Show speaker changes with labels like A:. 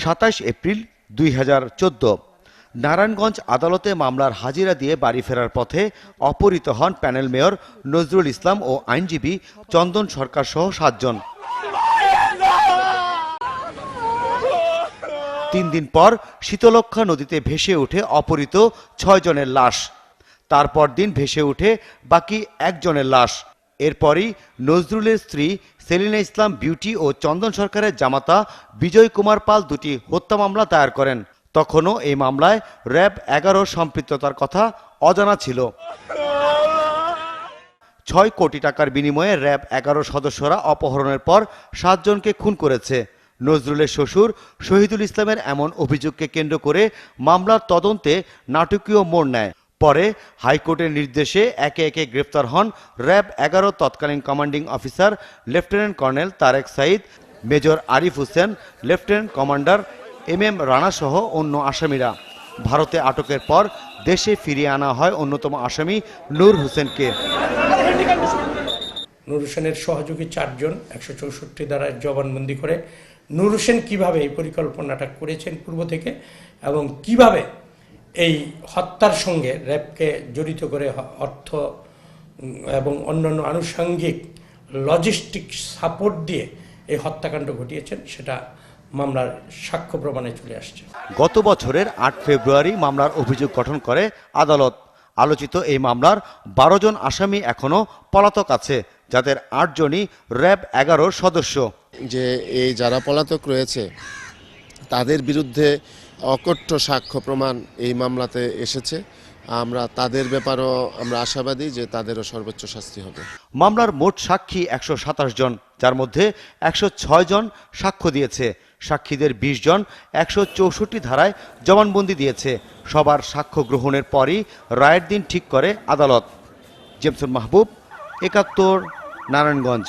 A: 27 April 2014। Narayanganj আদালতে মামলার হাজিরা দিয়ে বাড়ি ফেরার পথে অপহৃত হন প্যানেল মেয়র নজরুল ইসলাম ও আইনজীবী চন্দন সরকার সহ 7 জন। 3 দিন পর শীতলক্ষ্যা নদীতে ভেসে ওঠে অপহৃত 6 জনের লাশ। তারপর দিন ভেসে ওঠে বাকি 1 জনের লাশ। এরপরই নজরুলের স্ত্রী সেলিনা ইসলাম বিউটি ও চন্দন সরকারের জামাতা বিজয় কুমার পাল 2টি হত্যা মামলা দায়ের করেন। তখনও এই মামলায় র্যাব 11 সম্পৃক্ততার কথা অজানা ছিল। 6 কোটি টাকার বিনিময়ে র্যাব 11 সদস্যরা অপহরণের পর 7 জনকে খুন করেছে। নজরুলের শ্বশুর শহীদুল ইসলামের এমন অভিযোগকে কেন্দ্র করে মামলার তদন্তে নাটকীয় মোড় নেয়। পরে হাইকোর্টের নির্দেশে একে একে গ্রেফতার হন র্যাব 11 তৎকালীন commanding officer lieutenant colonel Tareq Sayeed, major Arif Hossain, lieutenant commander MM Rana সহ অন্য আসামিরা। ভারতে আটকের পর দেশে ফিরিয়ে আনা হয় অন্যতম আসামি নূর হোসেনকে।
B: নূর হোসেনের সহযোগী 4 জন 164 ধারায় জবানবন্দি করে নূর হোসেন কিভাবে এই পরিকল্পনাটা করেছেন পূর্ব থেকে এবং কিভাবে এই হত্যার সঙ্গে র্যাবকে জড়িত করে অর্থ এবং অন্যান্য আনুষঙ্গিক লজিস্টিক সাপোর্ট দিয়ে এই হত্যাকাণ্ড ঘটিয়েছেন সেটা মামলার সাক্ষ্য প্রমাণে চলে আসছে।
A: গত বছরের 8 ফেব্রুয়ারি মামলার অভিযোগ গঠন করে আদালত। আলোচিত এই মামলার 12 জন আসামি এখনো পলাতক আছে, যাদের 8 জনই র্যাব 11 সদস্য।
C: যে এই যারা পলাতক রয়েছে তাদের বিরুদ্ধে অকথ্য সাক্ষ্য প্রমাণ এই মামলাতে এসেছে। আমরা তাদের ব্যাপারেও আমরা আশাবাদী যে তাদেরও সর্বোচ্চ শাস্তি হবে।
A: মামলার মোট সাক্ষী 127 জন, যার মধ্যে 106 জন সাক্ষ্য দিয়েছে। সাক্ষীদের 20 জন 164 ধারায় জবানবন্দি দিয়েছে। সবার সাক্ষ্য গ্রহণের পরই রায়ের দিন ঠিক করে আদালত। জেমসন মাহবুব, 71, নারায়ণগঞ্জ।